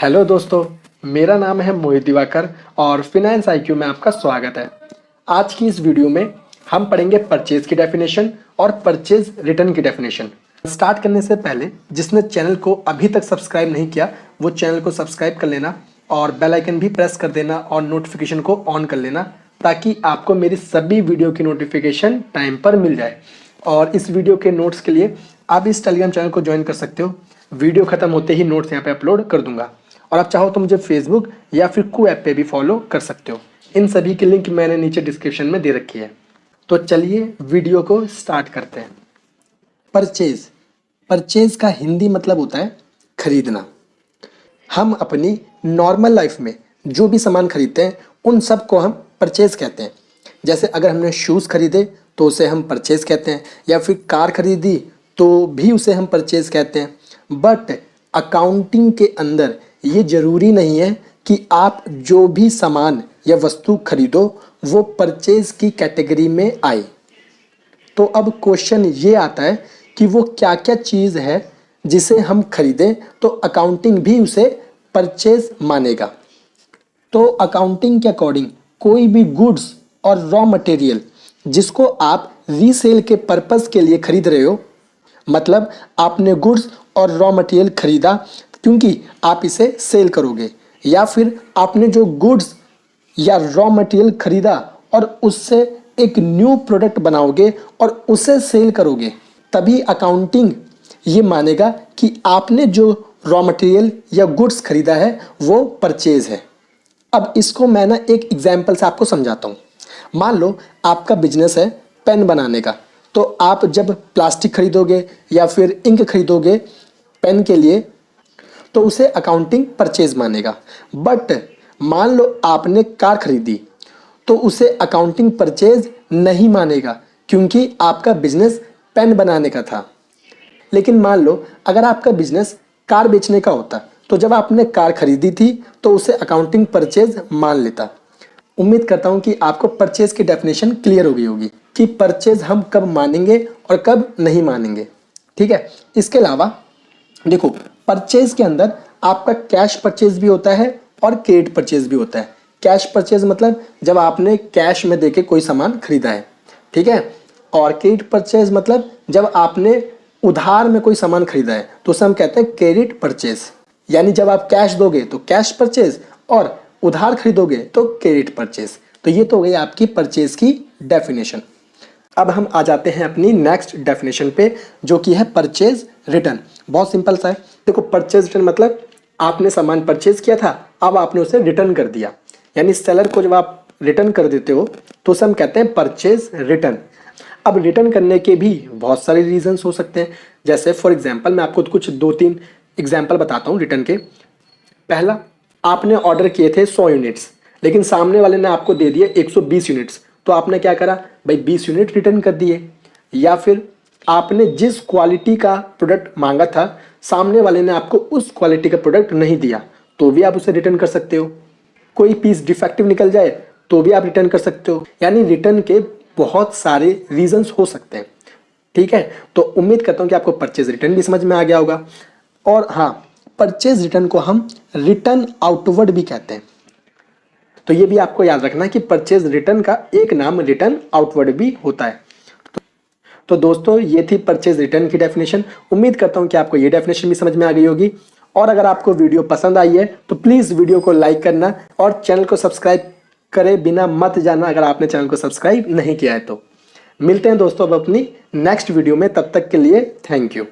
Hello दोस्तों, मेरा नाम है मोहित दिवाकर और फिनेंस आईक्यू में आपका स्वागत है। आज की इस वीडियो में हम पढ़ेंगे परचेज की डेफिनेशन और परचेज रिटर्न की डेफिनेशन। स्टार्ट करने से पहले जिसने चैनल को अभी तक सब्सक्राइब नहीं किया वो चैनल को सब्सक्राइब कर लेना और बेल आइकन भी प्रेस कर देना और नोटिफिकेशन को ऑन कर लेना ताकि आपको मेरी सभी वीडियो की नोटिफिकेशन टाइम पर मिल जाए। और इस वीडियो के नोट्स के लिए आप इस टेलीग्राम चैनल को ज्वाइन कर सकते हो। वीडियो खत्म होते ही नोट्स यहाँ पे अपलोड कर दूंगा और आप चाहो तो मुझे फेसबुक या फिर को ऐप पे भी फॉलो कर सकते हो। इन सभी की लिंक मैंने नीचे डिस्क्रिप्शन में दे रखी है। तो चलिए वीडियो को स्टार्ट करते हैं। परचेज परचेज का हिंदी मतलब होता है खरीदना। हम अपनी नॉर्मल लाइफ में जो भी सामान खरीदते हैं उन सब को हम परचेज कहते हैं। जैसे अगर हमने शूज़ खरीदे तो उसे हम परचेज कहते हैं, या फिर कार खरीदी तो भी उसे हम परचेज कहते हैं। बट अकाउंटिंग के अंदर ये ज़रूरी नहीं है कि आप जो भी सामान या वस्तु खरीदो वो परचेज की कैटेगरी में आए। तो अब क्वेश्चन ये आता है कि वो क्या क्या चीज़ है जिसे हम खरीदें तो अकाउंटिंग भी उसे परचेज मानेगा। तो अकाउंटिंग के अकॉर्डिंग कोई भी गुड्स और रॉ मटेरियल जिसको आप रीसेल के पर्पस के लिए खरीद रहे हो, मतलब आपने गुड्स और रॉ मटेरियल खरीदा क्योंकि आप इसे सेल करोगे, या फिर आपने जो गुड्स या रॉ मटेरियल खरीदा और उससे एक न्यू प्रोडक्ट बनाओगे और उसे सेल करोगे, तभी अकाउंटिंग ये मानेगा कि आपने जो रॉ मटेरियल या गुड्स खरीदा है वो परचेज है। अब इसको मैं ना एक एग्जाम्पल से आपको समझाता हूँ। मान लो आपका बिजनेस है पेन बनाने का, तो आप जब प्लास्टिक खरीदोगे या फिर इंक खरीदोगे पेन के लिए तो उसे अकाउंटिंग परचेज मानेगा। बट मान लो आपने कार खरीदी तो उसे अकाउंटिंग परचेज नहीं मानेगा क्योंकि आपका बिजनेस पेन बनाने का था। लेकिन मान लो अगर आपका बिजनेस कार बेचने का होता तो जब आपने कार खरीदी थी तो उसे अकाउंटिंग परचेज मान लेता। उम्मीद करता हूँ कि आपको परचेज की डेफिनेशन क्लियर हो गई होगी कि परचेज हम कब मानेंगे और कब नहीं मानेंगे। ठीक है, इसके अलावा देखो परचेज के अंदर आपका कैश परचेज भी होता है और क्रेडिट परचेज भी होता है। कैश परचेज मतलब जब आपने कैश में देके कोई सामान खरीदा है, ठीक है। और क्रेडिट परचेज मतलब जब आपने उधार में कोई सामान खरीदा है तो उसे हम कहते हैं क्रेडिट परचेज। यानी जब आप कैश दोगे तो कैश परचेज और उधार खरीदोगे तो क्रेडिट परचेज। तो ये तो हो गई आपकी परचेज की डेफिनेशन। अब हम आ जाते हैं अपनी नेक्स्ट डेफिनेशन पे जो कि है परचेज रिटर्न। बहुत सिंपल सा है। देखो परचेज रिटर्न मतलब आपने सामान परचेज किया था, अब आपने उसे रिटर्न कर दिया। यानी सेलर को जब आप रिटर्न कर देते हो तो उसे हम कहते हैं परचेज रिटर्न। अब रिटर्न करने के भी बहुत सारे रीजंस हो सकते हैं। जैसे फॉर एग्जांपल मैं आपको कुछ 2-3 एग्जांपल बताता हूँ रिटर्न के। पहला, आपने ऑर्डर किए थे 100 यूनिट्स लेकिन सामने वाले ने आपको दे दिए 120 यूनिट्स, तो आपने क्या करा भाई 20 यूनिट रिटर्न कर दिए। या फिर आपने जिस क्वालिटी का प्रोडक्ट मांगा था सामने वाले ने आपको उस क्वालिटी का प्रोडक्ट नहीं दिया तो भी आप उसे रिटर्न कर सकते हो। कोई पीस डिफेक्टिव निकल जाए तो भी आप रिटर्न कर सकते हो। यानी रिटर्न के बहुत सारे रीजंस हो सकते हैं। ठीक है, तो उम्मीद करता हूँ कि आपको परचेज रिटर्न भी समझ में आ गया होगा। और हाँ, परचेज रिटर्न को हम रिटर्न आउटवर्ड भी कहते हैं। तो ये भी आपको याद रखना है कि परचेज रिटर्न का एक नाम रिटर्न आउटवर्ड भी होता है। तो दोस्तों ये थी परचेज रिटर्न की डेफिनेशन। उम्मीद करता हूँ कि आपको ये डेफिनेशन भी समझ में आ गई होगी। और अगर आपको वीडियो पसंद आई है तो प्लीज़ वीडियो को लाइक करना और चैनल को सब्सक्राइब करे बिना मत जाना अगर आपने चैनल को सब्सक्राइब नहीं किया है तो। मिलते हैं दोस्तों अब अपनी नेक्स्ट वीडियो में, तब तक के लिए थैंक यू।